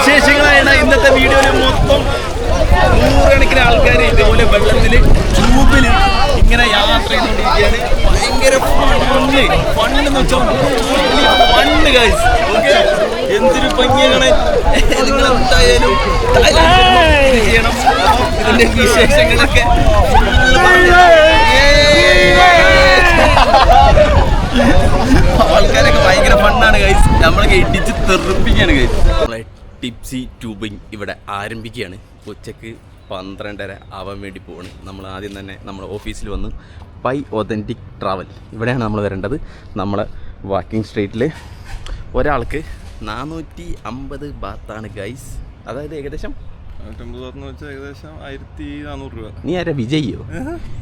വിശേഷങ്ങളാണ് ഇന്നത്തെ വീഡിയോയിൽ മൊത്തം. നൂറുകണക്കിന് ആൾക്കാർ ഇതുപോലെ വെള്ളത്തിൽ ട്യൂബിൽ ഇങ്ങനെ യാത്ര ചെയ്തുകൊണ്ടിരിക്കുകയാണ്. ഭയങ്കര ഫണ്ണെന്ന് വെച്ചാൽ ഫണ്ണ് ഗൈസ്. ഓക്കെ, എന്തൊരു ഭംഗിയാണ്. നിങ്ങൾ എന്തായാലും ചെയ്യണം. ഇതിന്റെ വിശേഷങ്ങളൊക്കെ ആൾക്കാരൊക്കെ ഭയങ്കര ഫണ്ണാണ് ഗൈസ്. നമ്മളൊക്കെ ഇടിച്ച് തെറിപ്പിക്കുകയാണ് ഗൈസ്. നമ്മളെ ടിപ്സി ട്യൂബിങ് ഇവിടെ ആരംഭിക്കുകയാണ്. ഉച്ചക്ക് 12:30 ആവാൻ വേണ്ടി പോവാണ്. നമ്മൾ ആദ്യം തന്നെ നമ്മൾ ഓഫീസിൽ വന്ന് പൈ ഒതൻറ്റിക് ട്രാവൽ ഇവിടെയാണ് നമ്മൾ വരേണ്ടത്. നമ്മളെ വാക്കിംഗ് സ്ട്രീറ്റിൽ ഒരാൾക്ക് 450 ബാത്താണ് ഗൈസ്. അതായത് ഏകദേശം 1400 രൂപ. നീ ആരാ വിജയോ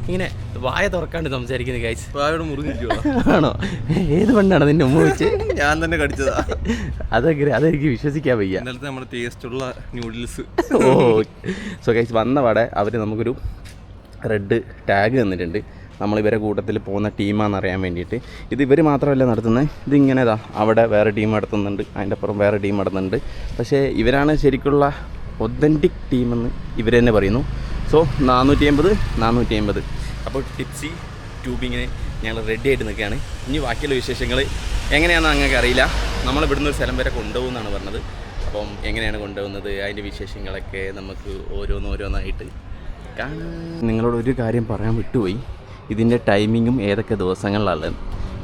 ഇങ്ങനെ വായ തുറക്കാണ്ട് സംസാരിക്കുന്നത് ഗൈസ്? വായോട് മുറിഞ്ഞിരിക്കുവോ? ആണോ? ഏത് പെണ്ണാണ് നിന്നെ ഉമ്മ വെച്ച്? ഞാൻ തന്നെ കടിച്ചതാ. അതെനിക്ക് വിശ്വസിക്കാൻ വയ്യ. ഇന്നലത്തെ നമ്മുടെ ടേസ്റ്റുള്ള ന്യൂഡിൽസ്. ഓ സോ ഗൈസ്, വന്ന പാടെ അവർ നമുക്കൊരു റെഡ് ടാഗ് തന്നിട്ടുണ്ട്. നമ്മളിവരെ കൂട്ടത്തിൽ പോകുന്ന ടീമാണെന്ന് അറിയാൻ വേണ്ടിയിട്ട്. ഇത് ഇവർ മാത്രമല്ല നടത്തുന്നത്. ഇതിങ്ങനെ അവിടെ വേറെ ടീം നടത്തുന്നുണ്ട്, അതിൻ്റെ അപ്പുറം വേറെ ടീം നടത്തുന്നുണ്ട്. പക്ഷേ ഇവരാണ് ശരിക്കുള്ള ഒതൻറ്റിക് ടീമെന്ന് ഇവർ തന്നെ പറയുന്നു. സോ 450. അപ്പോൾ ടിപ്സി ട്യൂബിങ്ങിന് ഞങ്ങൾ റെഡി ആയിട്ട് നിൽക്കുകയാണ്. ഇനി ബാക്കിയുള്ള വിശേഷങ്ങൾ എങ്ങനെയാണെന്ന് ഞങ്ങൾക്ക് അറിയില്ല. നമ്മളിവിടുന്ന് ഒരു സ്ഥലം വരെ കൊണ്ടുപോകുമെന്നാണ് പറഞ്ഞത്. അപ്പം എങ്ങനെയാണ് കൊണ്ടുപോകുന്നത്, അതിൻ്റെ വിശേഷങ്ങളൊക്കെ നമുക്ക് ഓരോന്നായിട്ട് കാണാം. നിങ്ങളോട് ഒരു കാര്യം പറയാൻ വിട്ടുപോയി. ഇതിൻ്റെ ടൈമിങ്ങും ഏതൊക്കെ ദിവസങ്ങളിലുള്ളത്.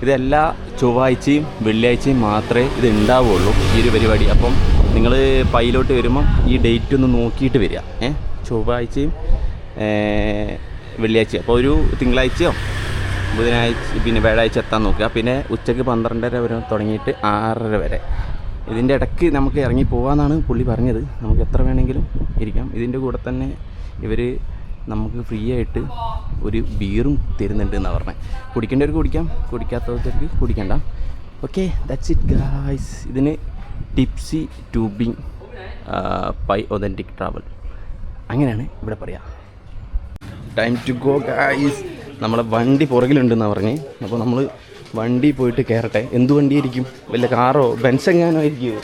ഇതെല്ലാ ചൊവ്വാഴ്ചയും വെള്ളിയാഴ്ചയും മാത്രമേ ഇത് ഉണ്ടാവുകയുള്ളൂ ഈ ഒരു പരിപാടി. അപ്പം നിങ്ങൾ പൈലോട്ട് വരുമ്പം ഈ ഡേറ്റ് ഒന്ന് നോക്കിയിട്ട് വരിക. ചൊവ്വാഴ്ചയും വെള്ളിയാഴ്ചയും. അപ്പോൾ ഒരു തിങ്കളാഴ്ചയോ ബുധനാഴ്ച പിന്നെ വ്യാഴാഴ്ച എത്താൻ നോക്കുക. പിന്നെ ഉച്ചയ്ക്ക് 12:30 വരെ തുടങ്ങിയിട്ട് 6:30 വരെ. ഇതിൻ്റെ ഇടയ്ക്ക് നമുക്ക് ഇറങ്ങി പോകാമെന്നാണ് പുള്ളി പറഞ്ഞത്. നമുക്ക് എത്ര വേണമെങ്കിലും ഇരിക്കാം. ഇതിൻ്റെ കൂടെ തന്നെ ഇവർ നമുക്ക് ഫ്രീ ആയിട്ട് ഒരു ബീറും തരുന്നുണ്ട് എന്നാണ് പറഞ്ഞത്. കുടിക്കേണ്ടവർക്ക് കുടിക്കാം, കുടിക്കാത്തവർക്ക് കുടിക്കണ്ട. Okay, that's it guys. ഇതിന് tipsy tubing by authentic travel അങ്ങനെയാണ് ഇവിടെ പറയാം. Time to go guys. നമ്മളെ വണ്ടി പുറകിലുണ്ടെന്നാണ് പറഞ്ഞത്. അപ്പോൾ നമ്മൾ വണ്ടി പോയിട്ട് കയറട്ടെ. എന്ത് വണ്ടിയായിരിക്കും? വല്ല കാറോ ബെൻസ് എങ്ങാനോ ആയിരിക്കുമോ?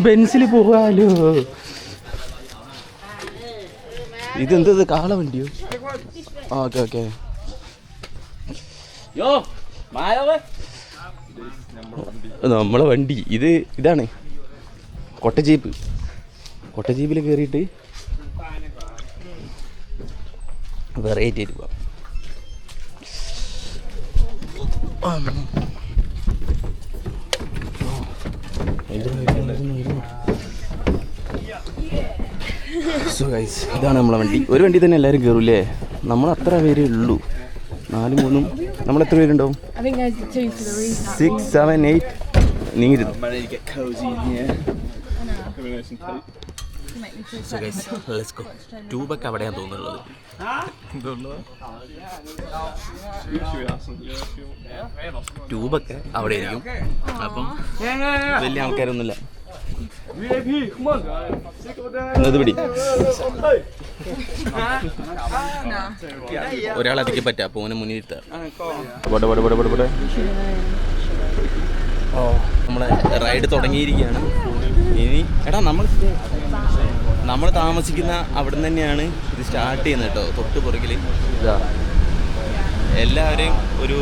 ബെൻസിൽ പോകാലോ. ഇതെന്തത് കാള വണ്ടിയോ? ഓക്കെ. നമ്മളെ വണ്ടി ഇതാണ് കൊട്ടജീപ്പിൽ കയറിയിട്ട് വെറൈറ്റി ആയിട്ട് പോവാം. സോ ഗൈസ്, ഇതാണ് നമ്മളെ വണ്ടി. ഒരു വണ്ടി തന്നെ എല്ലാവരും കയറൂല്ലേ? നമ്മൾ അത്ര പേരേ ഉള്ളൂ. 4, 3. നമ്മൾ എത്ര പേരുണ്ടാവും? 6, 7, 8. നീങ്ങിരുന്നു. So guys, let's go. ട്യൂബൊക്കെ അവിടെയാണ് തോന്നുന്നുള്ളത്. ട്യൂബൊക്കെ അവിടെ ആയിരിക്കും. അപ്പം വലിയ ആൾക്കാരൊന്നുമില്ല. പിടി ഒരാളധിക്ക് പറ്റാ പോനെ മുന്നിൽ. നമ്മളെ റൈഡ് തുടങ്ങിയിരിക്കുകയാണ്. ഇനി എടാ നമ്മൾ താമസിക്കുന്ന അവിടെ നിന്ന് തന്നെയാണ് ഇത് സ്റ്റാർട്ട് ചെയ്യുന്നത് കേട്ടോ. തൊട്ട് പുറകിൽ എല്ലാവരെയും ഒരു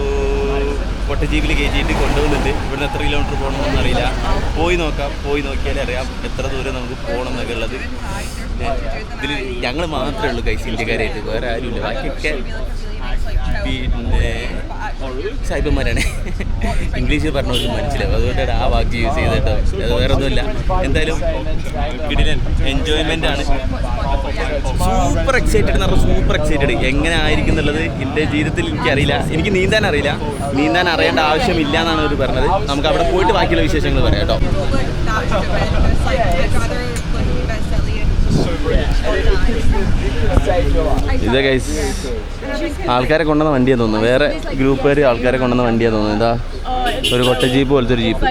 കൊട്ടജീപ്പിൽ കയറ്റിയിട്ട് കൊണ്ടുപോകുന്നുണ്ട്. ഇവിടുന്ന് എത്ര കിലോമീറ്റർ പോകണമെന്ന് അറിയില്ല. പോയി നോക്കിയാലേ അറിയാം എത്ര ദൂരം നമുക്ക് പോകണം എന്നൊക്കെ ഉള്ളത്. ഇതിൽ ഞങ്ങൾ മാത്രമേ ഉള്ളൂ കൈസ് ഇന്ത്യക്കാരായിട്ട്, വേറെ ആരുമില്ല. ബാക്കിയൊക്കെ പിന്നെ സായിപ്പന്മാരാണ്. ഇംഗ്ലീഷ് പറഞ്ഞവർക്ക് മനസ്സിലാവും, അതുകൊണ്ടാണ് ആ വാക്ക് യൂസ് ചെയ്തിട്ടോ. അത് വേറെ ഒന്നുമില്ല. എന്തായാലും കിടിലൻ എൻജോയ്മെൻ്റ് ആണ്. സൂപ്പർ എക്സൈറ്റഡ് എന്ന് പറഞ്ഞാൽ സൂപ്പർ എക്സൈറ്റഡ്. എങ്ങനെ ആയിരിക്കും എന്നുള്ളത് എൻ്റെ ജീവിതത്തിൽ എനിക്കറിയില്ല. എനിക്ക് നീന്താൻ അറിയില്ല, നീന്താൻ അറിയേണ്ട ആവശ്യമില്ല എന്നാണ് അവർ പറഞ്ഞത്. നമുക്ക് അവിടെ പോയിട്ട് ബാക്കിയുള്ള വിശേഷങ്ങൾ പറയാം കേട്ടോ. ഇതാ ഗൈസ്, ആൾക്കാരെ കൊണ്ടുവന്ന വണ്ടിയാന്ന് തോന്നുന്നു. വേറെ ഗ്രൂപ്പുകാർ ആൾക്കാരെ കൊണ്ടുവന്ന വണ്ടിയാന്ന് തോന്നുന്നു. ഇതാ ഒരു കൊട്ട ജീപ്പ് പോലത്തെ ഒരു ജീപ്പ്.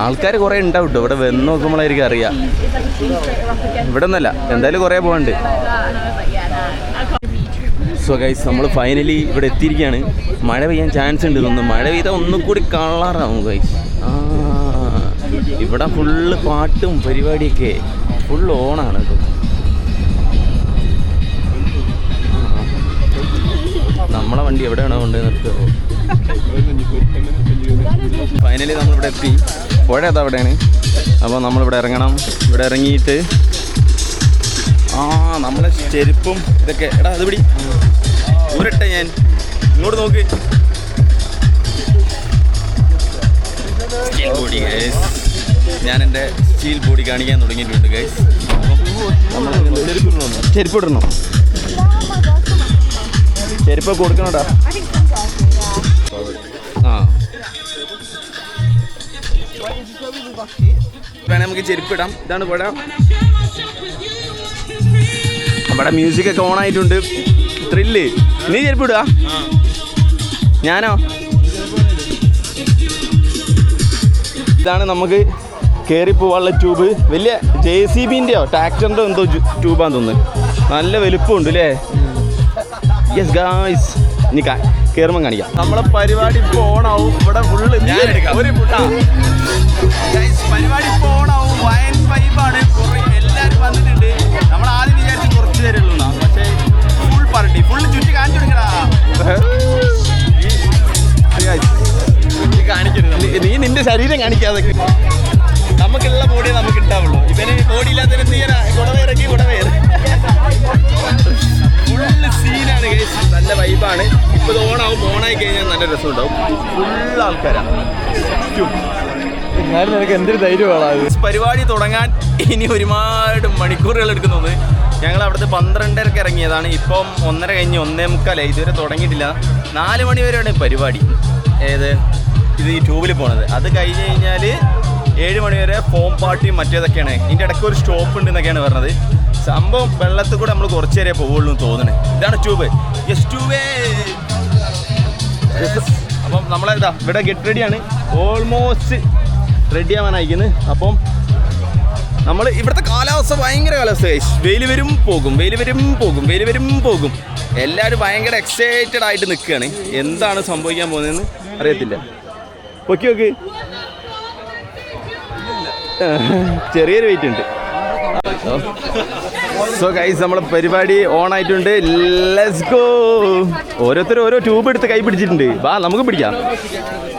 ആൾക്കാർ കുറേ ഉണ്ടാവും കേട്ടോ. ഇവിടെ വന്ന് നോക്കുമ്പോഴായിരിക്കും അറിയാം. ഇവിടെ ഒന്നല്ല, എന്തായാലും കുറേ പോകാനുണ്ട്. സോ ഗൈസ്, നമ്മൾ ഫൈനലി ഇവിടെ എത്തിയിരിക്കുകയാണ്. മഴ പെയ്യാൻ ചാൻസ് ഉണ്ട് തോന്നുന്നു. മഴ പെയ്താൽ ഒന്നും കൂടി കളറാവും ഗൈസ്. ഇവിടെ ഫുള്ള് പാട്ടും പരിപാടിയൊക്കെ ഫുള്ള് ഓണാണ് കേട്ടോ. നമ്മളെ വണ്ടി എവിടെയാണോ കൊണ്ട് നിർത്തുക. ഫൈനലി നമ്മളിവിടെ എത്തി. പുഴ അതാ അവിടെയാണ്. അപ്പോൾ നമ്മളിവിടെ ഇറങ്ങണം. ഇവിടെ ഇറങ്ങിയിട്ട് നമ്മളെ ചെരുപ്പും ഇതൊക്കെ എടാ അത് പിടി ഊരട്ടെ. ഞാൻ ഇങ്ങോട്ട് നോക്ക്. Steel body guys. ഞാൻ എൻ്റെ സ്റ്റീൽ ബോഡി കാണിക്കാൻ തുടങ്ങിയിട്ടുണ്ട് ഗൈസ്. ചെരുപ്പ് ഇടണോ? ചെരുപ്പ് കൊടുക്കണോടാ. വേണേ നമുക്ക് ചെരുപ്പിടാം. ഇതാണ് പുഴ. നമ്മുടെ മ്യൂസിക് ഒക്കെ ഓൺ ആയിട്ടുണ്ട്. ത്രില്ല്. നീ ചെരുപ്പിടുക? ഞാനോ? ഇതാണ് നമുക്ക് കയറി പോവാനുള്ള ട്യൂബ്. വലിയ JCBൻ്റെയോ ട്രാക്ടറിൻ്റെ എന്തോ ട്യൂബാന്ന് തോന്നുന്നു. നല്ല വലുപ്പമുണ്ട് അല്ലേ? Yes guys. ഇനി കയറുമ്പം കാണിക്കാം. നമ്മളെ പരിപാടി ഇപ്പോൾ ഓണാവും. ഇവിടെ ഫുള്ള് ഒരു പരിപാടി ഇപ്പോൾ ഓണാവും. വയൻ വൈബാണ്. എല്ലാവരും വന്നിട്ടുണ്ട്. നമ്മൾ ആദ്യം വിചാരിച്ച് കുറച്ച് പേരുള്ളൂ. പക്ഷേ ഫുൾ പാർട്ടി ഫുള്ള് ചുറ്റി കാണിച്ചു കൊടുക്കടാ. നീ നിന്റെ ശരീരം കാണിക്കാതെ. നമുക്കുള്ള ബോഡിയെ നമുക്ക് ഉണ്ടാവുള്ളൂ. ഇവന് ബോഡി ഇല്ലാത്തതിന് എന്ത് ചെയ്യാനാ? കുടവേറക്കി കുടവേറ്. ഫുള്ള് സീനാണ് ഗൈസ്. നല്ല വൈബാണ്. ഇപ്പോൾ ഓണാവും. ഓണായി കഴിഞ്ഞാൽ നല്ല രസമുണ്ടാവും. ഫുൾ ആൾക്കാരാണ്. നിനക്ക് എന്തൊരു ധൈര്യമാണ്. പരിപാടി തുടങ്ങാൻ ഇനി ഒരുപാട് മണിക്കൂറുകൾ എടുക്കുന്നത്. ഞങ്ങൾ അവിടുത്തെ 12:30 ഇറങ്ങിയതാണ്. ഇപ്പം 1:30 കഴിഞ്ഞ് 1:45. ഇതുവരെ തുടങ്ങിയിട്ടില്ല. 4 മണി വരെയാണ് പരിപാടി. ഇത് ഈ ട്യൂബിൽ പോണത്. അത് കഴിഞ്ഞ് കഴിഞ്ഞാൽ 7 മണി വരെ ഫോം പാർട്ടിയും മറ്റേതൊക്കെയാണ്. ഇതിൻ്റെ ഇടയ്ക്ക് ഒരു സ്റ്റോപ്പ് ഉണ്ട് എന്നൊക്കെയാണ് പറഞ്ഞത്. സംഭവം വെള്ളത്തിൽ കൂടെ നമ്മൾ കുറച്ച് നേരെ പോവുള്ളൂ എന്ന് തോന്നുന്നത്. ഇതാണ് ട്യൂബ്. യെസ് ട്യൂബേ. അപ്പം നമ്മളെന്താ ഇവിടെ ഗെറ്റ് റെഡിയാണ്. ഓൾമോസ്റ്റ് റെഡി ആവാനായിരിക്കുന്നത്. അപ്പം നമ്മൾ ഇവിടുത്തെ കാലാവസ്ഥ ഭയങ്കര കാലാവസ്ഥ. വെയിൽ വരും പോകും, വെയിൽ വരും പോകും, വെയിൽ വരും പോകും. എല്ലാവരും ഭയങ്കര എക്സൈറ്റഡ് ആയിട്ട് നിൽക്കുകയാണ്. എന്താണ് സംഭവിക്കാൻ പോകുന്നതെന്ന് അറിയത്തില്ല. Okay okay. ചെറിയൊരു വെയിറ്റ് ഉണ്ട്. സോ ഗൈസ് നമ്മളെ പരിപാടി ഓൺ ആയിട്ടുണ്ട്. Let's go. ഓരോരുത്തരും ഓരോ ട്യൂബ് എടുത്ത് കൈ പിടിച്ചിട്ടുണ്ട്. വാ നമുക്ക് പിടിക്കാം.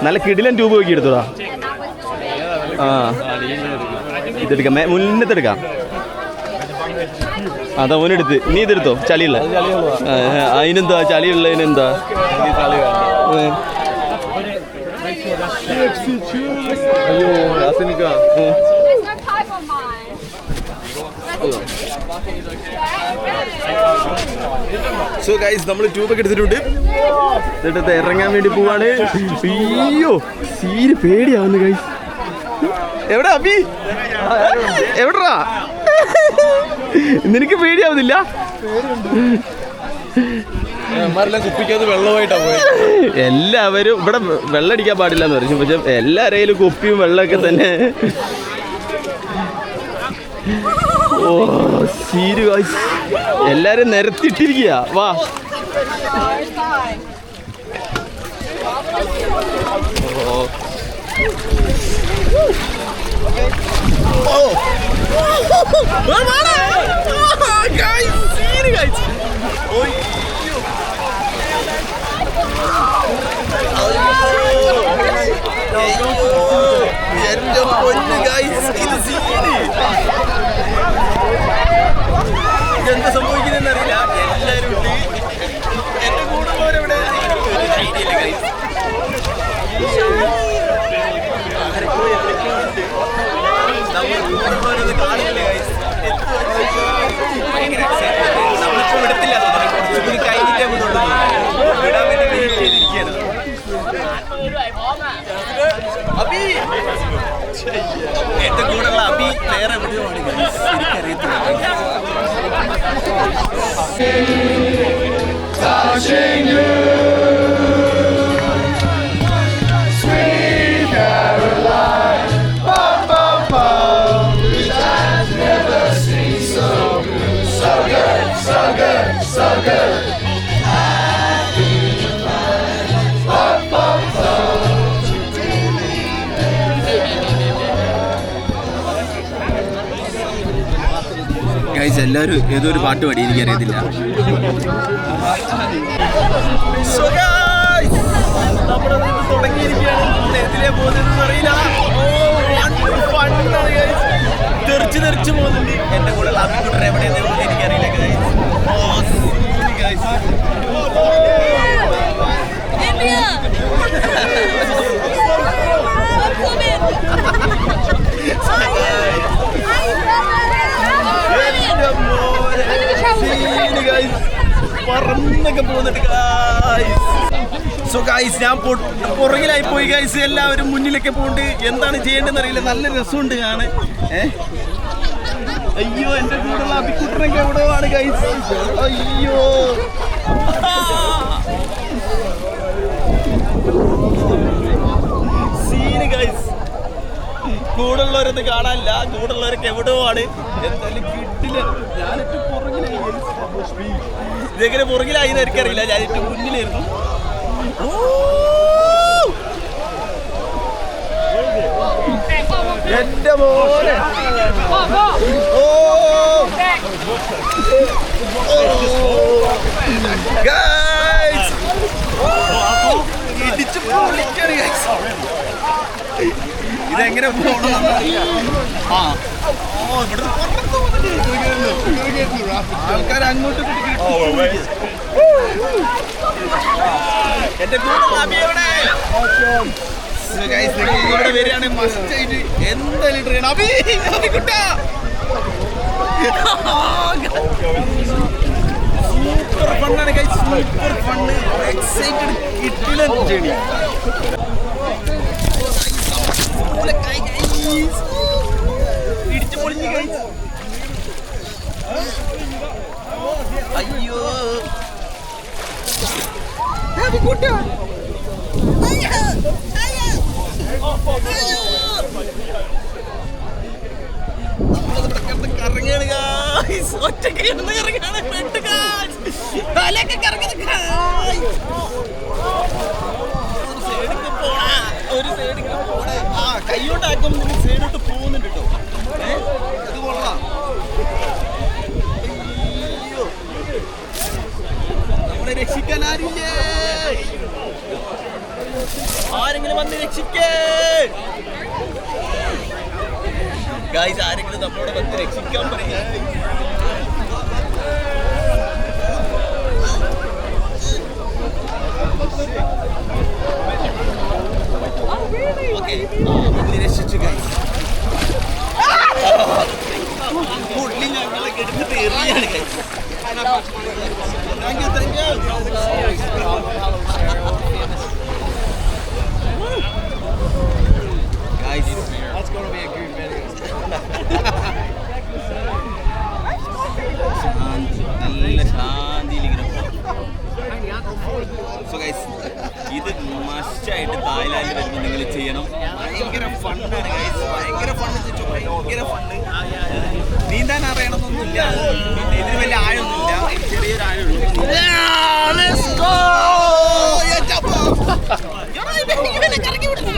നല്ല കിടിലൻ ട്യൂബ് നോക്കി എടുത്തോടാ. ഇതെടുക്കാം. മുന്നത്തെടുക്കാം. അതാ ഓനെടുത്ത്. നീ ഇതെടുത്തോ? ചളിയുള്ള അതിനെന്താ? ചളിയുള്ളതിനെന്താ? അയ്യോ സോ ഗൈസ് നമ്മൾ ട്യൂബൊക്കെ എടുത്തിട്ടുണ്ട്. എന്നിട്ട് ഇറങ്ങാൻ വേണ്ടി പോവാണ്. അയ്യോ സീന് പേടിയാവുന്നു ഗൈസ്. എവിടെ അബി? എവിടാ? നിനക്ക് പേടിയാവുന്നില്ല? കുപ്പിക്കകത്ത് വെള്ളമായിട്ടാ പോയത്. എല്ലാവരും ഇവിടെ വെള്ളം അടിക്കാൻ പാടില്ല എന്ന് പറഞ്ഞു. പക്ഷെ എല്ലാവരെയും കുപ്പിയും വെള്ളമൊക്കെ തന്നെ. ഓ സീര് ഗൈസ്. എല്ലാരും നിരത്തിട്ടിരിക്കുക. വാ. എന്റെ പൊന്ന് ഗൈസ്, ഇത് സീന്. ഇതെന്താ സംഭവിക്കുന്നതെന്ന് അറിയില്ല. എല്ലാവരും ഉണ്ട്. എന്റെ കൂടുള്ളവരെവിടെ? നമ്മളിത് കാണില്ല ഗൈസ്. നമ്മളിപ്പോൾ വിടത്തില്ല. കുറച്ചുകൂടി കഴിഞ്ഞിട്ടേ വിടുള്ളൂ. വിടാൻ വേണ്ടി വെയിറ്റ് ചെയ്തിരിക്കുകയാണ്. അബി എന്റെ കൂടെയുള്ള അബി വേറെ എവിടെയാണ് എനിക്കറിയത്തില്ല. ഗൈസ് എല്ലാവരും ഏതോ ഒരു പാട്ട് പാടി എനിക്കറിയത്തില്ല. തെറിച്ച് പോകുന്നുണ്ട്. എന്റെ കൂടെ എവിടെയെന്ന് എനിക്കറിയില്ല ഗൈസ്. പറന്നൊക്കെ പോകുന്നുണ്ട് ഗൈസ്. സോ ഗൈസ് ഞാൻ പുറകിലായി പോയി ഗൈസ്. എല്ലാവരും മുന്നിലൊക്കെ പോണ്ട്. എന്താണ് ചെയ്യേണ്ടതെന്ന് അറിയില്ല. നല്ല രസമുണ്ട് കാണാൻ. അയ്യോ എന്റെ കൂടെയുള്ള അഭിക്കുട്ടനൊക്കെ എവിടെയാണ് ഗൈസ്. അയ്യോ സീന് ഗൈസ്. കൂടുള്ളവരൊന്നും കാണാനില്ല. കൂടുള്ളവരൊക്കെ എവിടെയോ ആണ്. എന്തായാലും കിട്ടില്ല. ഞാനിട്ട് പുറകിലായി. ഇതെങ്ങനെ പുറകിലായിന്ന് എനിക്കറിയില്ല. ഞാനിട്ട് മുന്നിലായിരുന്നു. എന്റെ മോനെ ഇടിച്ചു പൊളിക്കാണ് ഗൈസ്. ഇതെങ്ങനെ ആൾക്കാർ അങ്ങോട്ട് എന്റെ ഇവിടെ വരികയാണ് മസ്റ്റ് ആയിട്ട് എന്തായാലും ട്രെയിൻ അഭിക്കുട്ടാ. സൂപ്പർ ഫണ്ണാണ് ഗൈസ്. Super fun. എക്സൈറ്റഡ് കിട്ടില്ല ജേണി. ഇടിച്ചു പൊളിഞ്ഞു ഗൈസ്. അയ്യോ അഭിക്കുട്ടാ. കറങ്ങാണ് ഗൈസ്. ഒറ്റക്ക് കിടന്ന് കറങ്ങാണ്. തലയൊക്കെ കറങ്ങുന്നത്. ഒരു സൈഡിക്ക് പോണേ. ആ കൈയോട്ടാക്കുമ്പോൾ സൈഡോട്ട് പോകുന്നുണ്ട് കേട്ടോ. ഇത് കൊള്ളാം. അയ്യോ നമ്മളെ രക്ഷിക്കാൻ ആരില്ലേ? ആരെങ്കിലും വന്ന് രക്ഷിക്കേ ഗൈസ്. ആരെങ്കിലും നമ്മളോട് വന്ന് രക്ഷിക്കാൻ പറയാ. രക്ഷിച്ചു ഗൈസ്. പുള്ളി ഞങ്ങളെ എടുത്തിട്ട് എറിയാണ് guys. Thank you thank you. Guys, that's going to be a good video. നല്ല ശാന്തിയിലിങ്ങനെ. സോ ഗൈസ് ഇത് മസ്റ്റായിട്ട് തായ്ലാൻഡിൽ വരുമ്പോൾ നിങ്ങൾ ചെയ്യണം. ഭയങ്കര ഫണ്ണാണ് ഗൈസ്. ഭയങ്കര ഫണ്ണ്. ഭയങ്കര ഫണ്ണ്. നീന്താൻ അറിയണമെന്നൊന്നുമില്ല. പിന്നെ ഇതിന് വലിയ ആഴമൊന്നുമില്ല. ചെറിയൊരു ആഴമുള്ളൂ. കറക്കി വിടുന്നു.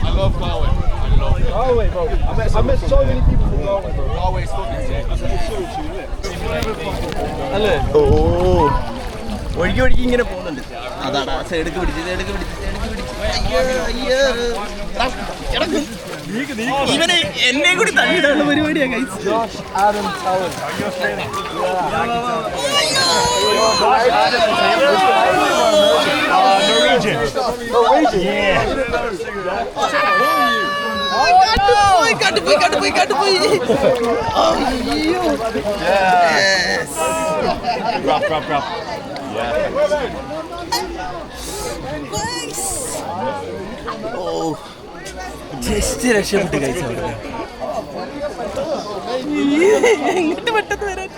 I love Galway. Galway, bro. I met so many people from Galway, bro. Galway's fucking sick. അല്ലേ? ഓ ഒഴുകി ഒഴുകി ഇങ്ങനെ പോകുന്നുണ്ട്. അതാണ് സൈഡൊക്കെ പിടിച്ച് ഇവനെ എന്നെ കൂടി തള്ളിയിടാനുള്ള പരിപാടിയാണ് ഗൈസ്. കട്ടുപോയി. ഓ ജസ്റ്റ് രക്ഷപ്പെട്ടു കഴിച്ചു. എങ്ങോട്ട് പെട്ടെന്ന് വരാൻ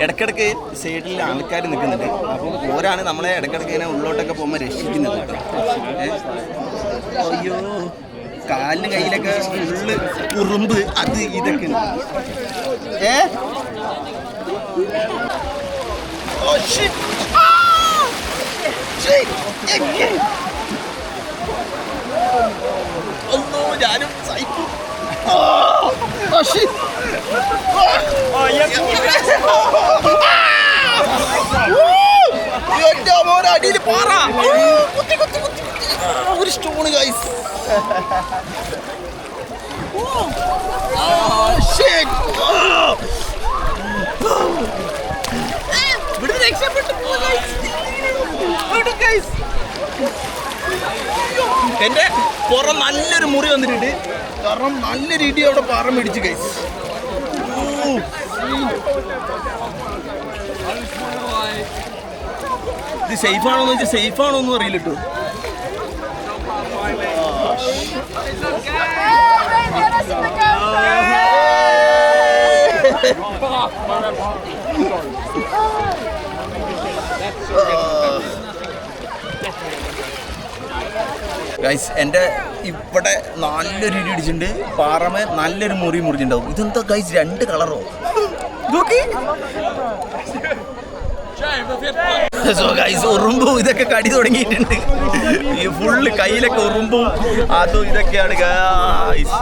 ഇടയ്ക്കിടയ്ക്ക് സൈഡിൽ ആൾക്കാർ നിൽക്കുന്നുണ്ട്. അപ്പം ഓരാണ് നമ്മളെ ഇടയ്ക്കിടയ്ക്ക് ഇങ്ങനെ ഉള്ളോട്ടൊക്കെ പോകുമ്പോൾ രക്ഷിക്കുന്നത് കേട്ടോ. അയ്യോ കാലിന് കയ്യിലൊക്കെ ഫുള്ള് കുറുമ്പ് അത് ഇതൊക്കെ ഓ ഷിറ്റ്. ഒന്നോ ഞാനും സൈക്കിൾ അടിയിൽ പാറ ഒരു സ്റ്റോണ് ഗൈസ്. എന്റെ പുറം നല്ലൊരു മുറി വന്നിട്ടുണ്ട്, കാരണം നല്ല രീതി അവിടെ പാറ മേടിച്ചു ഗൈസ്. ഇത് സേഫാണോന്ന് വെച്ചാൽ സേഫാണോന്നും അറിയില്ല കേട്ടോ. ഗൈസ് എൻ്റെ ഇവിടെ നല്ലൊരു ഇടി ഇടിച്ചിട്ടുണ്ട്, പാറമേ നല്ലൊരു മുറിഞ്ഞിട്ടുണ്ടാവും. ഇതെന്താ ഗൈസ് 2 കളറോ നോക്കി. സോ ഗൈസ് ഉറുമ്പും ഇതൊക്കെ കടി തുടങ്ങിയിട്ടുണ്ട്. ഈ ഫുള്ള് കയ്യിലൊക്കെ ഉറുമ്പും അതും ഇതൊക്കെയാണ് guys.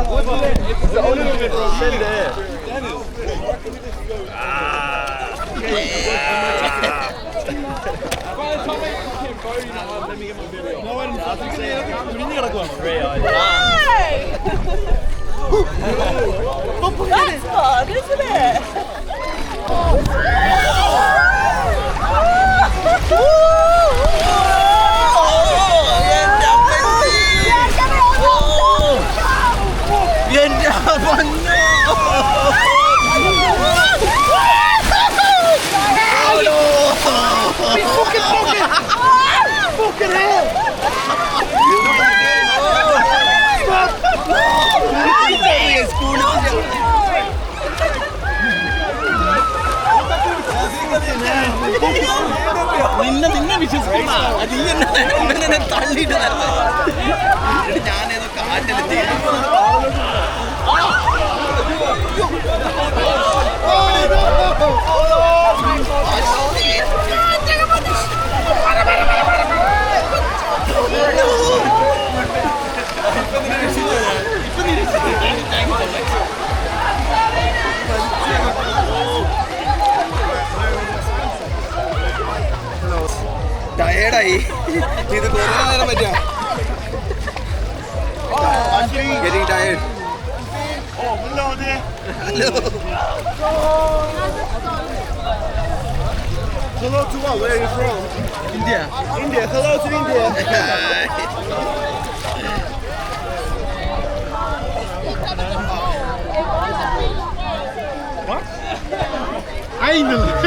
That's fun, isn't it? Fucking hell! നിന്നെ വിശ്വസിക്കുന്ന എന്നെ തള്ളിയിട്ട് ഞാനേതോ കാറ്റിലെത്തി. ടയേർഡായി, ഇത് കുറേ നേരം പറ്റാ. Getting tired. Oh, hello there. Hello. Hello to what? Where are you from? India. India. Hello to India. Wat? Eindelijk!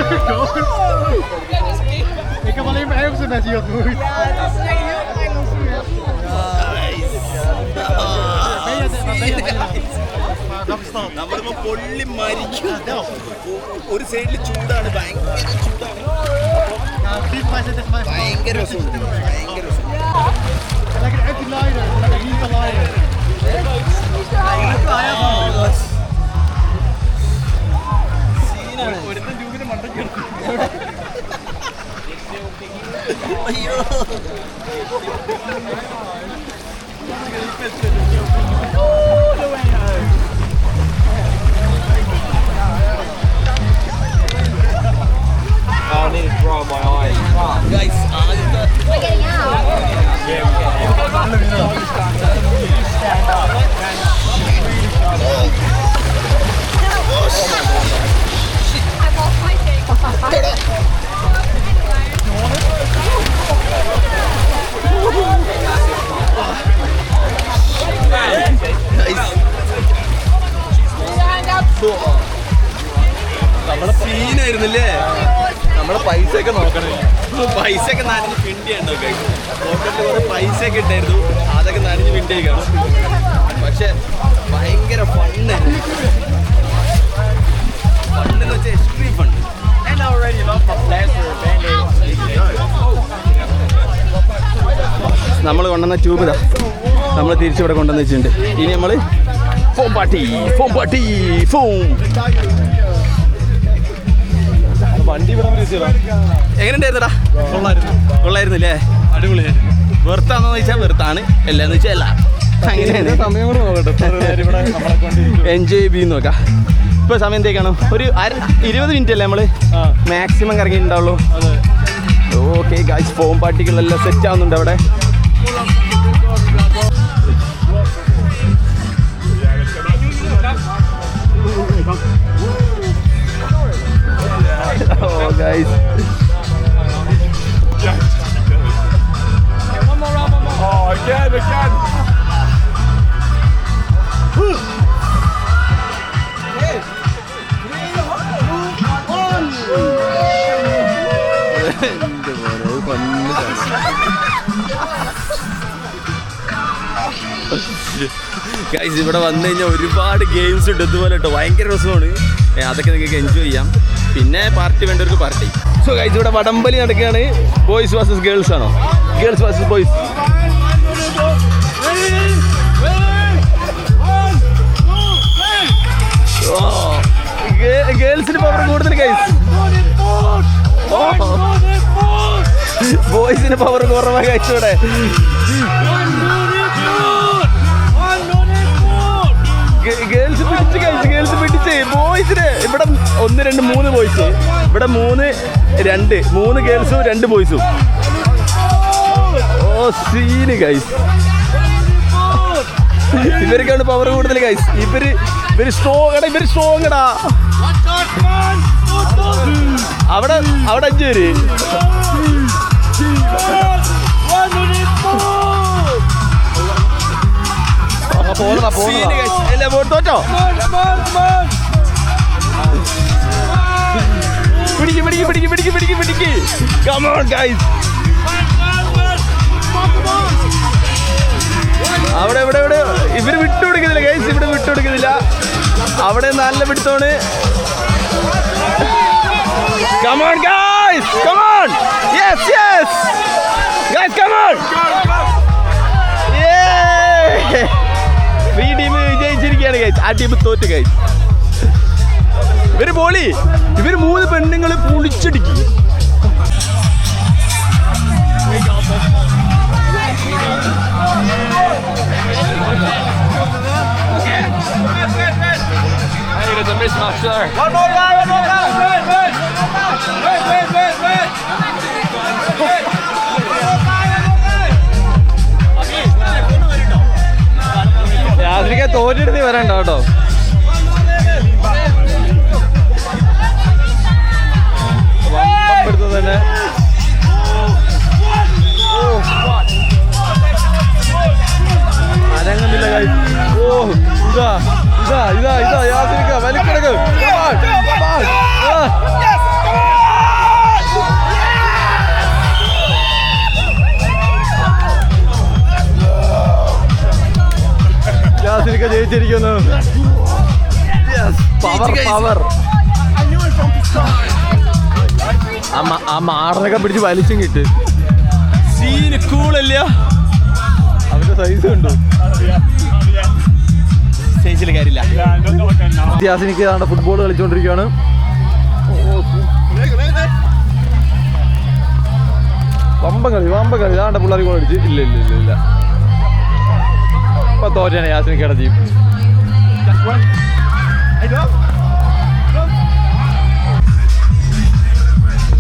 Ik heb alleen maar Engelsen met je ontmoet. Ja, dat is echt heel Engels hier. നമ്മളിപ്പോ പൊള്ളി മരിക്കും. ഒരു സൈഡിൽ ചൂടാണ്, ഭയങ്കര ചൂടാണ്, ഭയങ്കര രസമുണ്ട്, ഭയങ്കര രസം. Lekker uit te leiden, lekker hier te leiden. അയ്യോ I need to dry my eyes. guys, ആദ്യത്തെ We're getting out. I've lost my thing. നമ്മളെ സീനായിരുന്നില്ലേ. നമ്മളെ പൈസയൊക്കെ നോക്കണേ, പൈസയൊക്കെ നനഞ്ഞ് പിണ്ടിയുണ്ടോ പോക്കറ്റിൽ കുറെ പൈസയൊക്കെ ഇട്ടായിരുന്നു, അതൊക്കെ നനഞ്ഞ് പിണ്ടിയേക്കാണ്. പക്ഷെ ഭയങ്കര ഫണ്ണായിരുന്നു. ഫണ്ണെന്ന് വെച്ചാൽ എക്സ്ട്രീം ഫണ്ട്. നമ്മൾ കൊണ്ടുവന്ന ട്യൂബ് ഇതാ നമ്മൾ തിരിച്ചിവിടെ കൊണ്ടുവന്ന് വെച്ചിട്ടുണ്ട്. ഇനി നമ്മൾ ഫോം പാട്ടി ഫോം. വണ്ടി ഇവിടെ എങ്ങനെയുണ്ടായിരുന്നടാ? കൊള്ളായിരുന്നില്ലേ? അടിപൊളിയായിരുന്നു. വെറുത്താന്ന് ചോദിച്ചാൽ വെറുത്താണ്, എല്ലാന്ന് വെച്ചാൽ അല്ല. അങ്ങനെയാണ്. സമയം കൂടെ നോക്കട്ടെ, എൻജോയ് ചെയ്ത് നോക്കാം. ഇപ്പോൾ സമയം എന്തേക്കാണ്? ഒരു 20 മിനിറ്റ് അല്ലേ നമ്മൾ മാക്സിമം കറങ്ങിയിട്ടുണ്ടാവുള്ളൂ. അതെ. ഓക്കെ ഗായ്സ്, ഫോം പാർട്ടികളെല്ലാം സെറ്റ് ആവുന്നുണ്ട് അവിടെ. Oh guys. Oh, again. Guys, ഇവിടെ വന്നു കഴിഞ്ഞാൽ ഒരുപാട് ഗെയിംസ് ഉണ്ട് ഇതുപോലെ കേട്ടോ. ഭയങ്കര രസമാണ്. അതൊക്കെ നിങ്ങൾക്ക് എൻജോയ് ചെയ്യാം. പിന്നെ പാർട്ടി വേണ്ടവർക്ക് പാർട്ടി. സോ ഗൈസ്, ഇവിടെ വടംവലി നടക്കുകയാണ്. ബോയ്സ് വേഴ്സസ് ഗേൾസ് ആണോ? Girls versus boys. ഗേൾസിന് പവർ കൂടുതൽ ഗൈസ്. ബോയ്സിന് പവർ കുറവാ ഗൈസ്. ഇവിടെ ഗേൾസ് പിടിച്ച് ഗൈസ്, ഗേൾസ് പിടിച്ച് ബോയ്സിന്. ഇവിടെ 1, 2, 3 ബോയ്സ്. ഇവിടെ 3, 2 ഗേൾസും 2 ബോയ്സും. ഓ സീന് ഗൈസ്. ഇവർക്കാണ് പവർ കൂടുതൽ ഗൈസ്. ഇവര് സ്ട്രോങ് ടാ. അവിടെ 5 പേര്. തോറ്റോ? പിടിക്ക്. Come on guys. അവിടെ ഇവര് വിട്ടുകൊടുക്കുന്നില്ല ഗൈസ്. ഇവിടെ വിട്ടുകൊടുക്കുന്നില്ല. അവിടെ നല്ല പിടുത്തോണ്. Come on guys, come on. Yes guys, come on. ഈ ടീം വിജയിച്ചിരിക്കുകയാണ് ഗൈസ്. ആ ടീം തോറ്റ് ഗൈസ്. ഇവര് 3 പെണ്ണുങ്ങൾ പൊളിച്ചടിക്കും. There's a mismatch there. One more guy. Wait. യാത്രിക തോറ്റെടുത്ത് വരണ്ട കേട്ടോ. വമ്പെടുത്തത് തന്നെ. അരങ്ങുന്നില്ല ഗൈസ്. ഓ ഇതാ യാത്രിക വലിക്കിടക്ക്. യാത്രിക ജയിച്ചിരിക്കുന്നു. പവർ. ആ മാറിനൊക്കെ പിടിച്ച് വലിച്ചും കിട്ടും. സീന് കൂളല്ല. അവന്റെ സൈസ് ഉണ്ടോ? സ്റ്റേജിൽ കാര്യമില്ല. യാസിനിക്ക് ഏതാണ്ട് ഫുട്ബോൾ കളിച്ചുകൊണ്ടിരിക്കുകയാണ്. വമ്പം കളി. ഏതാണ്ട് പിള്ളേർ ഗോൾ അടിച്ച്. ഇല്ല. ഇപ്പൊ തോറ്റാണ് യാസിനിക്കയുടെ ടീം.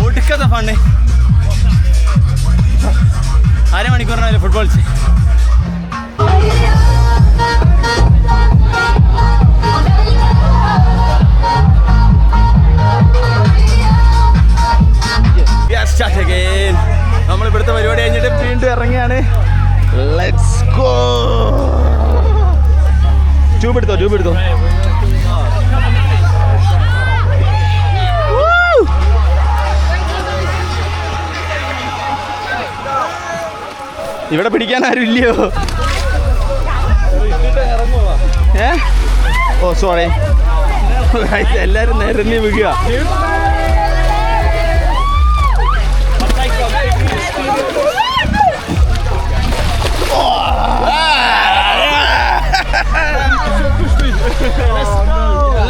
ഒടുക്കത്തെ ഫണ്ട്. അരമണിക്കൂറിനല്ലേ ഫുട്ബോൾ. നമ്മൾ ഇവിടുത്തെ പരിപാടി കഴിഞ്ഞിട്ട് വീണ്ടും ഇറങ്ങിയാണ്. Let's go. ട്യൂബ് എടുത്തോ. ഇവിടെ പിടിക്കാൻ ആരും ഇല്ലയോ? ഓ സോറി, എല്ലാരും നിരങ്ങി വീഴുക.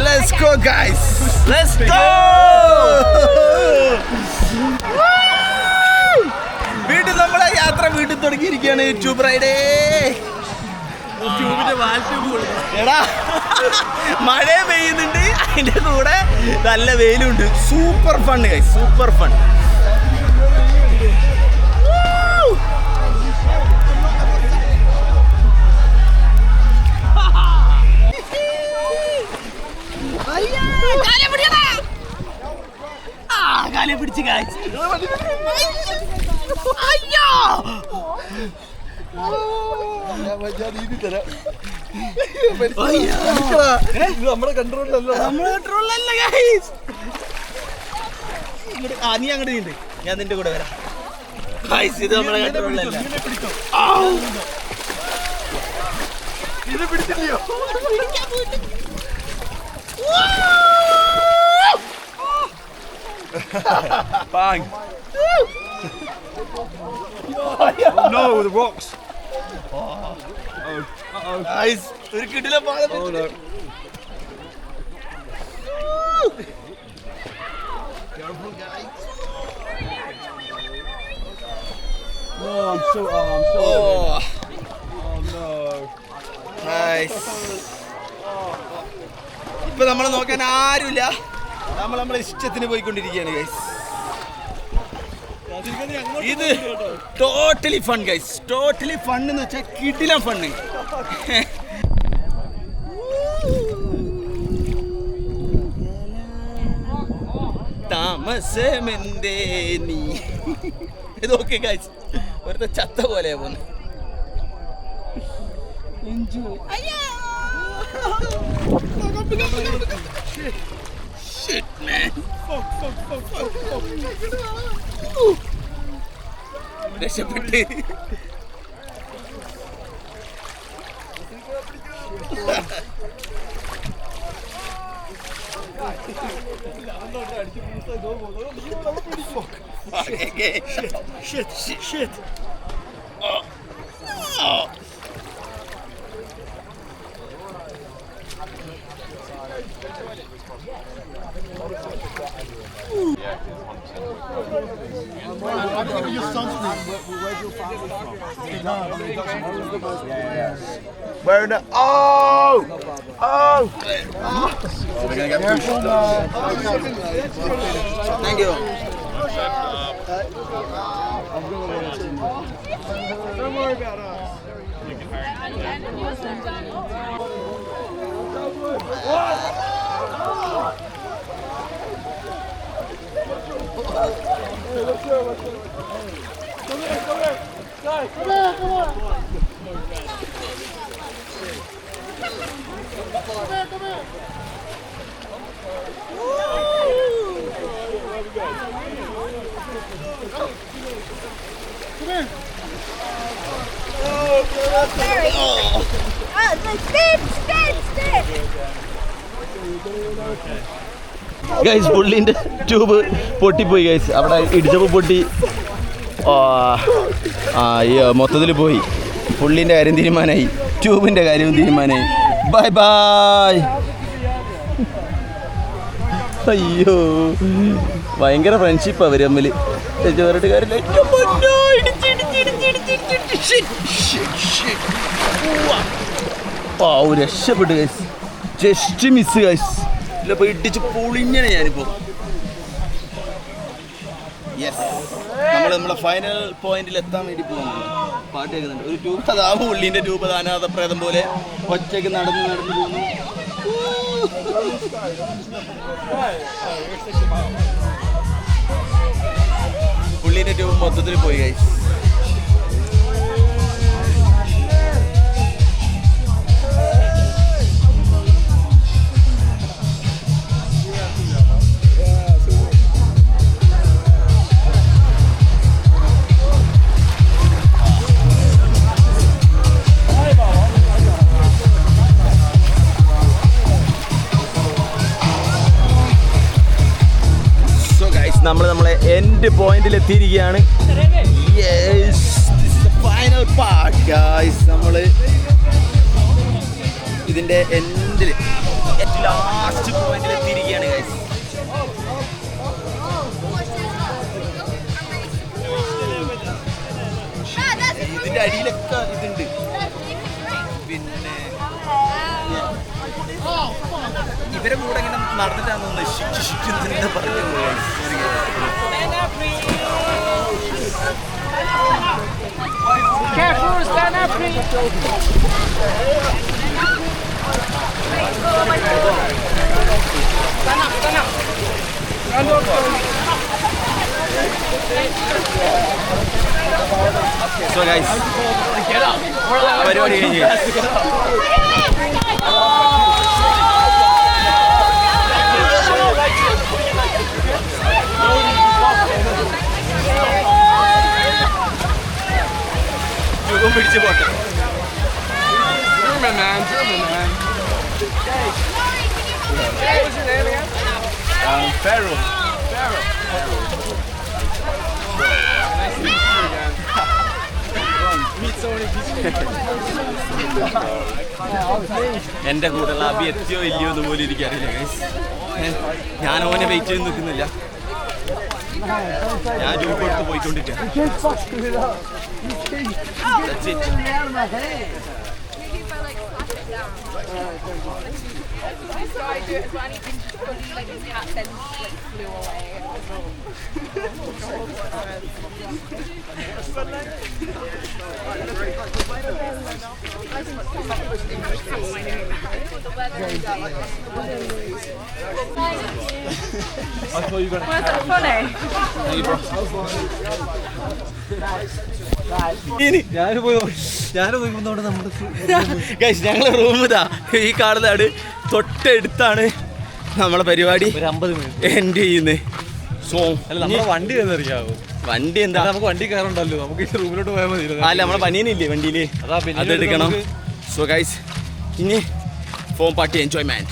Let's go guys, let's go. വീട്ടിൽ നമ്മളെ യാത്ര വീട്ടിൽ തുടങ്ങിയിരിക്കുകയാണ്. ട്യൂബ് റൈഡേ. എടാ മഴ പെയ്യുന്നുണ്ട്, അതിൻ്റെ കൂടെ നല്ല വെയിലുണ്ട്. Super fun guys, super fun. കാലെ പിടിച്ച് കാഴ്ച നമ്മുടെ കൺട്രോളിലല്ലോ. നീ അങ്ങോട്ട് ഉണ്ട്, ഞാൻ നിന്റെ കൂടെ വരാം. ഇത് നമ്മളെ കൺട്രോളിലല്ല. ഇത് പിടിച്ചില്ലയോ? Bang! No, the rocks. ഒരു കിടില പാലം. Oh no. Oh, I'm so. Oh no. ഇപ്പൊ നമ്മളെ നോക്കാൻ ആരുമില്ല, നമ്മളെ ഇഷ്ടത്തിന് പോയിക്കൊണ്ടിരിക്കുകയാണ് ഗൈസ്. ഇത് totally fun guys, totally fun എന്ന് വെച്ചാൽ കിടിലം ഫണ്ണ്. താമസമെന്തേ നീ ഇതൊക്കെ ഗൈസ് വെറുതെ ചത്ത പോലെയാ പോന്നെ. Shit, man. രക്ഷപ്പെട്ട് Shit. I'm giving you sunscreen. Where's your family from? Where the oh! We're gonna get pushed. Thank you. Don't worry about us. Guys പുള്ളിൻ്റെ ട്യൂബ് പൊട്ടിപ്പോയി ഗൈസ്, അവിടെ ഇടിച്ചപ്പോൾ പൊട്ടി. മൊത്തത്തിൽ പോയി. പുള്ളിൻ്റെ കാര്യം തീരുമാനമായി, ട്യൂബിൻ്റെ കാര്യവും തീരുമാനമായി. Bye bye. അയ്യോ ഭയങ്കര ഫ്രണ്ട്ഷിപ്പ് അവർ തമ്മിൽ. പറഞ്ഞിട്ട് കാര്യമില്ല. രക്ഷപ്പെട്ടു ഗൈസ്, ജസ്റ്റ് മിസ് ഗൈസ്. ഇല്ല പോയി ഇടിച്ച് പൊളിഞ്ഞാണ് ഞാനിപ്പോൾ. യെസ്, നമ്മളെ ഫൈനൽ പോയിന്റിൽ എത്താൻ വേണ്ടി പോകുന്നു. പാട്ട് കേൾക്കുന്നുണ്ട്. ഒരു ട്യൂബ് അതാവും ഉള്ളിൻ്റെ ട്യൂബ്, അത് അനാഥപ്രേതം പോലെ ഒറ്റയ്ക്ക് നടന്ന് പോകുന്നു. ഉള്ളിൻ്റെ ട്യൂബ് മൊത്തത്തിൽ പോയി ഗൈസ്. നമ്മളെ എൻഡ് പോയിന്റിൽ എത്തിയിരിക്കുകയാണ്. Final part guys. നമ്മൾ ഇതിൻ്റെ എൻഡിൽ ലാസ്റ്റ് പോയിന്റിൽ എത്തിയിരിക്കുകയാണ് ഗൈസ്. ഇതിൻ്റെ അടിയിലൊക്കെ ഇതുണ്ട്. പിന്നെ ഇവരെ കൂടെ ഇങ്ങനെ നടന്നിട്ടാണെന്ന് ശിക്ഷിക്കുന്ന പറഞ്ഞു പോയി. So guys, പരിപാടി കഴിഞ്ഞ് പിടിച്ച് പോട്ടെ. Pharaoh. എൻ്റെ കൂടെയുള്ള അബി എത്തിയോ ഇല്ലയോ എന്ന് പോലും എനിക്കറിയില്ല ഗൈസ്. ഞാൻ ഓനെ വെയിറ്റ് ചെയ്ത് നിൽക്കുന്നില്ല. ഞാൻ ജൂപ്പ് എടുത്ത് പോയിക്കൊണ്ടിരിക്കുകയാണ്. So I do it, but I need to like his hat then like flew away. Was it funny? Guys ഞങ്ങളെ റൂം ഇതാ ഈ കാണുന്നതാണ്. തൊട്ടടുത്താണ് നമ്മളെ പരിപാടി എൻഡ് ചെയ്യുന്നത്. സോ നമ്മുടെ വണ്ടി എന്നറിയാവോ? വണ്ടി എന്താ നമുക്ക് വണ്ടി കയറണ്ടല്ലോ, നമുക്ക് ഈ റൂമിലോട്ട് പോയാൽ മതി. അല്ല നമ്മളെ പനിയനില്ലേ വണ്ടിയില്, അതെടുക്കണം. സോ ഗൈസ് ഇനി ഫോം പാർട്ടി എൻജോയ്മെന്റ്.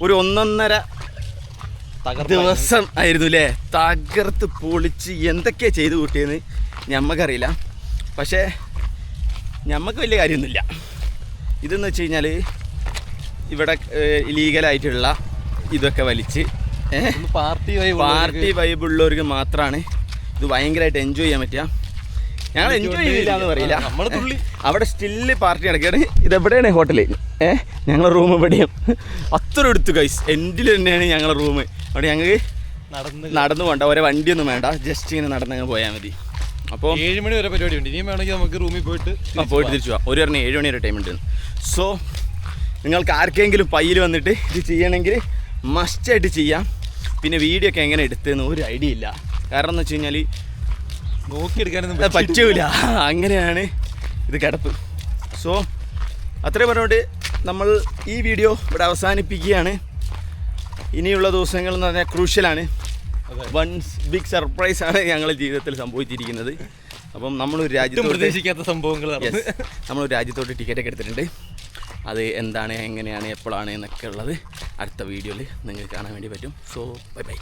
ഒരു 1.5 ദിവസം ആയിരുന്നു അല്ലേ, തകർത്ത് പൊളിച്ച് എന്തൊക്കെയാണ് ചെയ്ത് കൂട്ടിയെന്ന് ഞമ്മക്കറിയില്ല. പക്ഷേ ഞമ്മക്ക് വലിയ കാര്യമൊന്നുമില്ല. ഇതെന്ന് വെച്ച് കഴിഞ്ഞാൽ ഇവിടെ ലീഗലായിട്ടുള്ള ഇതൊക്കെ വലിച്ച് പാർട്ടി വൈബുള്ളവർക്ക് മാത്രമാണ് ഇത് ഭയങ്കരമായിട്ട് എൻജോയ് ചെയ്യാൻ പറ്റുക. ഞങ്ങൾ എൻജോയ് ചെയ്തില്ല എന്ന് പറയില്ല, അവിടെ സ്റ്റില്ല് പാർട്ടി നടക്കുകയാണ്. ഇതെവിടെയാണ് ഹോട്ടല്? ഞങ്ങളെ റൂം എവിടെയും അത്ര എടുത്തു ഗൈസ്, എൻഡിൽ തന്നെയാണ് ഞങ്ങളെ റൂം. അവിടെ ഞങ്ങൾക്ക് നടന്നു പോകണ്ട, ഒരേ വണ്ടിയൊന്നും വേണ്ട, ജസ്റ്റ് ഇങ്ങനെ നടന്നങ്ങ് പോയാൽ മതി. അപ്പോൾ 7 മണി വരെ പരിപാടി ഉണ്ട്. ഇനിയും വേണമെങ്കിൽ നമുക്ക് റൂമിൽ പോയിട്ട് തിരിച്ചു പോകാം. ഒരു 7 മണി വരെ ടൈം ഉണ്ട്. സോ നിങ്ങൾക്ക് ആർക്കെങ്കിലും പയ്യിൽ വന്നിട്ട് ഇത് ചെയ്യണമെങ്കിൽ മസ്റ്റായിട്ട് ചെയ്യാം. പിന്നെ വീഡിയോ ഒക്കെ എങ്ങനെ എടുത്തതെന്ന് ഒരു ഐഡിയ ഇല്ല, കാരണം എന്ന് വെച്ച് കഴിഞ്ഞാൽ നോക്കിയെടുക്കാനൊന്നും പറ്റൂല, അങ്ങനെയാണ് ഇത് കിടപ്പ്. സോ അത്രയും പറഞ്ഞുകൊണ്ട് നമ്മൾ ഈ വീഡിയോ ഇവിടെ അവസാനിപ്പിക്കുകയാണ്. ഇനിയുള്ള ദിവസങ്ങൾ എന്ന് പറഞ്ഞാൽ ക്രൂഷ്യലാണ്. വൺസ് ബിഗ് സർപ്രൈസാണ് ഞങ്ങളുടെ ജീവിതത്തിൽ സംഭവിച്ചിരിക്കുന്നത്. അപ്പം നമ്മളൊരു രാജ്യത്ത് പ്രതീക്ഷിക്കാത്ത സംഭവങ്ങൾ, നമ്മളൊരു രാജ്യത്തോട്ട് ടിക്കറ്റൊക്കെ എടുത്തിട്ടുണ്ട്. അത് എന്താണ്, എങ്ങനെയാണ്, എപ്പോഴാണ് എന്നൊക്കെ ഉള്ളത് അടുത്ത വീഡിയോയിൽ നിങ്ങൾക്ക് കാണാൻ വേണ്ടി പറ്റും. So bye bye.